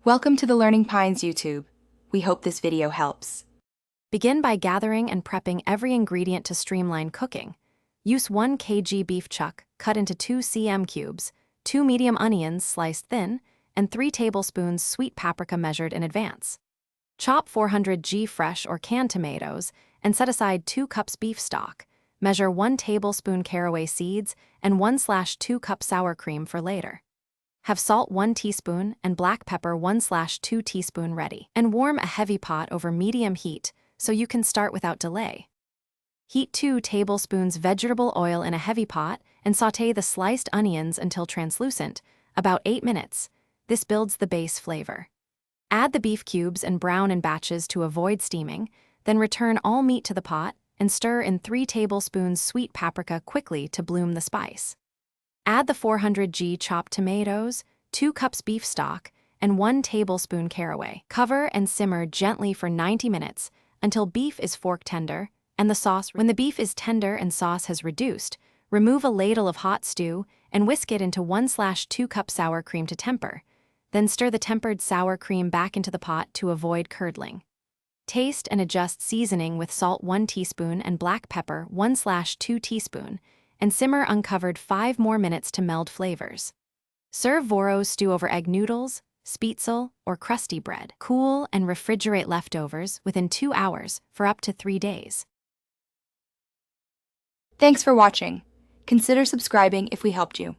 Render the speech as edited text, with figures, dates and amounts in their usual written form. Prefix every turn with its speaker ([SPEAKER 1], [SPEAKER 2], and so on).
[SPEAKER 1] Welcome to the Learning Pines YouTube. We hope this video helps.
[SPEAKER 2] Begin by gathering and prepping every ingredient to streamline cooking. Use 1 kg beef chuck cut into 2 cm cubes, 2 medium onions sliced thin, and 3 tablespoons sweet paprika measured in advance. Chop 400 g fresh or canned tomatoes and set aside 2 cups beef stock. Measure 1 tablespoon caraway seeds and 1/2 cup sour cream for later. Have salt 1 teaspoon and black pepper 1/2 teaspoon ready, and warm a heavy pot over medium heat so you can start without delay. Heat 2 tablespoons vegetable oil in a heavy pot and sauté the sliced onions until translucent, about 8 minutes. This builds the base flavor. Add the beef cubes and brown in batches to avoid steaming, then return all meat to the pot and stir in 3 tablespoons sweet paprika quickly to bloom the spice. Add the 400 g chopped tomatoes, 2 cups beef stock, and 1 tablespoon caraway. Cover and simmer gently for 90 minutes until beef is fork tender and the sauce. When the beef is tender and sauce has reduced, remove a ladle of hot stew and whisk it into 1/2 cup sour cream to temper. Then stir the tempered sour cream back into the pot to avoid curdling. Taste and adjust seasoning with salt 1 teaspoon and black pepper 1/2 teaspoon, and simmer uncovered 5 more minutes to meld flavors. Serve Voros Stew over egg noodles, spitzel, or crusty bread. Cool and refrigerate leftovers within 2 hours for up to 3 days.
[SPEAKER 1] Thanks for watching. Consider subscribing if we helped you.